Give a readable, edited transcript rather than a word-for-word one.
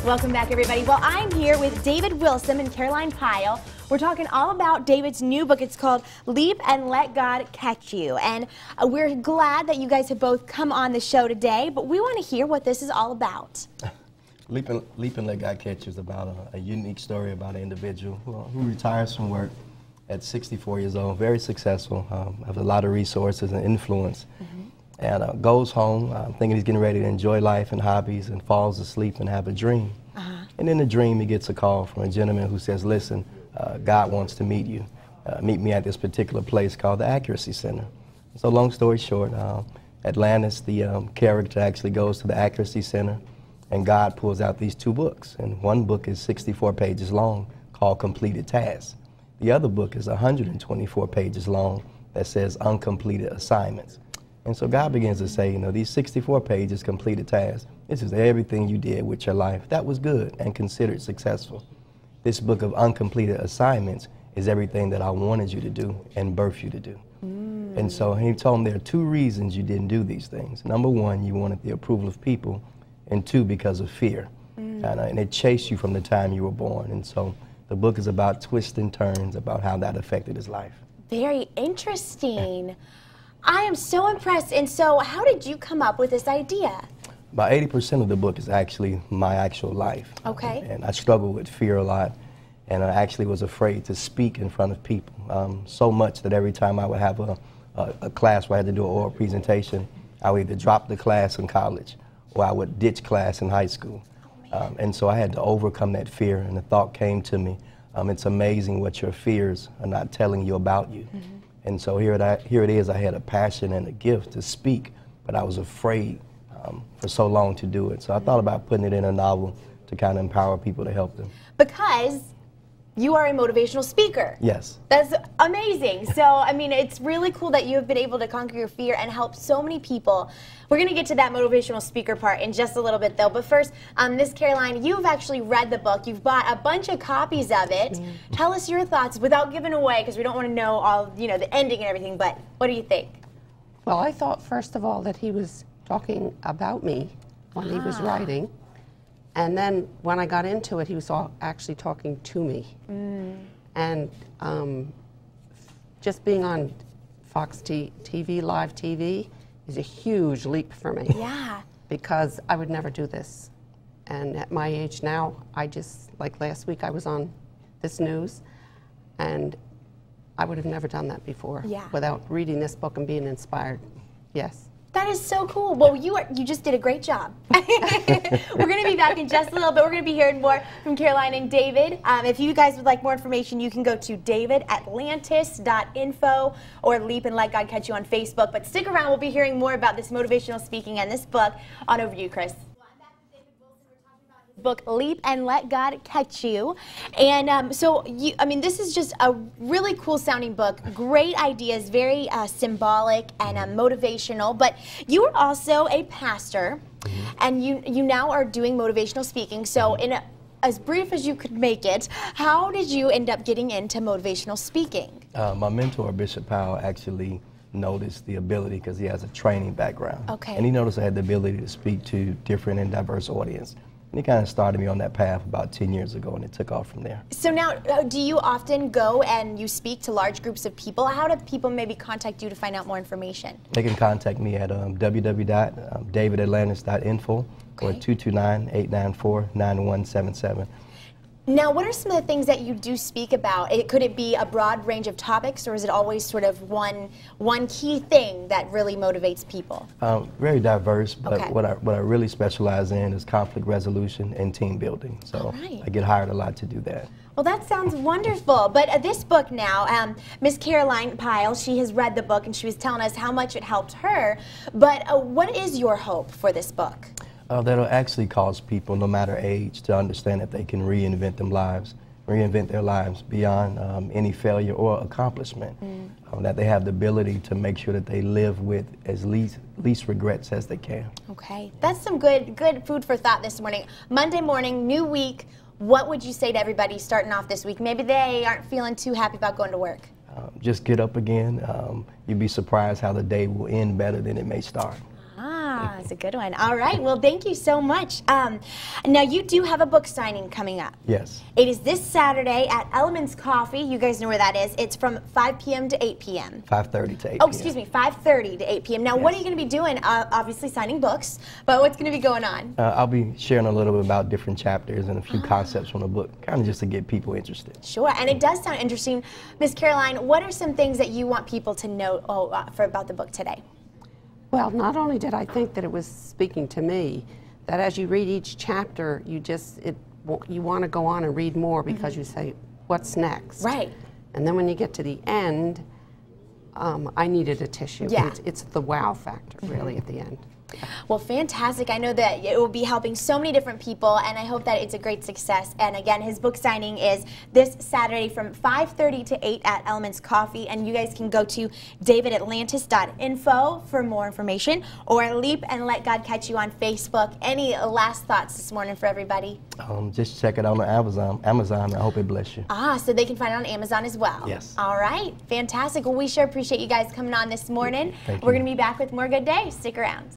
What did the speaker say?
Welcome back, everybody. Well, I'm here with David Wilson and Caroline Pyle. We're talking all about David's new book. It's called Leap and Let God Catch You. And we're glad that you guys have both come on the show today, but we want to hear what this is all about. Leap and Let God Catch You is about a unique story about an individual who retires from work at 64 years old, very successful, has a lot of resources and influence, and goes home thinking he's getting ready to enjoy life and hobbies, and falls asleep and have a dream. And in the dream, he gets a call from a gentleman who says, listen, God wants to meet you. Meet me at this particular place called the Accuracy Center. So long story short, Atlantis, the character, actually goes to the Accuracy Center, and God pulls out these two books. And one book is 64 pages long, called Completed Tasks. The other book is 124 pages long that says Uncompleted Assignments. And so God begins to say, you know, these 64 pages, completed tasks, this is everything you did with your life that was good and considered successful. This book of uncompleted assignments is everything that I wanted you to do and birthed you to do. And so he told him there are two reasons you didn't do these things. Number one, you wanted the approval of people, and two, because of fear. And it chased you from the time you were born. And so the book is about twists and turns, about how that affected his life. Very interesting. I am so impressed. And so how did you come up with this idea? About 80% of the book is actually my actual life. Okay. And I struggle with fear a lot, and I actually was afraid to speak in front of people. So much that every time I would have a class where I had to do an oral presentation, I would either drop the class in college or I would ditch class in high school. And so I had to overcome that fear, and the thought came to me, it's amazing what your fears are not telling you about you. And so here it is, I had a passion and a gift to speak, but I was afraid for so long to do it. So I thought about putting it in a novel to kind of empower people, to help them. Because you are a motivational speaker. Yes. That's amazing. So, I mean, it's really cool that you have been able to conquer your fear and help so many people. We're going to get to that motivational speaker part in just a little bit, though. But first, Miss Caroline, you've actually read the book. You've bought a bunch of copies of it. Tell us your thoughts without giving away, because we don't want to know all, you know, the ending and everything. But what do you think? Well, I thought, first of all, that he was talking about me when he was writing. And then when I got into it, he was actually talking to me. And just being on Fox TV, live TV, is a huge leap for me. Yeah. Because I would never do this. And at my age now, I just, like last week, I was on this news, and I would have never done that before without reading this book and being inspired. Yes. That is so cool. Well, you just did a great job. We're going to be back in just a little bit. We're going to be hearing more from Caroline and David. If you guys would like more information, you can go to davidatlantis.info or Leap and Let God Catch You on Facebook. But stick around. We'll be hearing more about this motivational speaking and this book. On over to you, Chris. Book Leap and Let God Catch You. And I mean, this is just a really cool sounding book. Great ideas, very symbolic and motivational. But you are also a pastor, and you now are doing motivational speaking. So in as brief as you could make it, how did you end up getting into motivational speaking? My mentor, Bishop Powell, actually noticed the ability, because he has a training background. Okay. And he noticed I had the ability to speak to different and diverse audience. And he kind of started me on that path about 10 years ago, and it took off from there. So now, do you often go and you speak to large groups of people? How do people maybe contact you to find out more information? They can contact me at www.davidatlantis.info or 229-894-9177. Now, what are some of the things that you do speak about? Could it be a broad range of topics, or is it always sort of one key thing that really motivates people? Very diverse, but what I really specialize in is conflict resolution and team building. So I get hired a lot to do that. Well, that sounds wonderful. But this book now, Miss Caroline Pyle, she has read the book, and she was telling us how much it helped her. But what is your hope for this book? That'll actually cause people, no matter age, to understand that they can reinvent their lives beyond any failure or accomplishment. That they have the ability to make sure that they live with as least regrets as they can. Okay, that's some good food for thought this morning. Monday morning, new week. What would you say to everybody starting off this week? Maybe they aren't feeling too happy about going to work. Just get up again. You'd be surprised how the day will end better than it may start. Ah, that's a good one. All right, well, thank you so much. Now, you do have a book signing coming up. Yes. It is this Saturday at Elements Coffee. You guys know where that is. It's from 5 p.m. to 8 p.m. 5:30 to 8 p.m. Oh, excuse me, 5:30 to 8 p.m. Now, what are you going to be doing? Obviously signing books, but what's going to be going on? I'll be sharing a little bit about different chapters and a few concepts from the book, kind of just to get people interested. Sure, and it does sound interesting. Miss Caroline, what are some things that you want people to know about the book today? Well, not only did I think that it was speaking to me, that as you read each chapter, you want to go on and read more because you say, what's next? Right. And then when you get to the end, I needed a tissue. Yeah. It's the wow factor, really, at the end. Well, fantastic. I know that it will be helping so many different people, and I hope that it's a great success. And again, his book signing is this Saturday from 5:30 to 8 at Elements Coffee, and you guys can go to davidatlantis.info for more information, or Leap and Let God Catch You on Facebook. Any last thoughts this morning for everybody? Just check it out on Amazon. I hope it bless you. Ah, so they can find it on Amazon as well. Yes. All right. Fantastic. Well, we sure appreciate you guys coming on this morning. Thank you. We're going to be back with more Good Day. Stick around.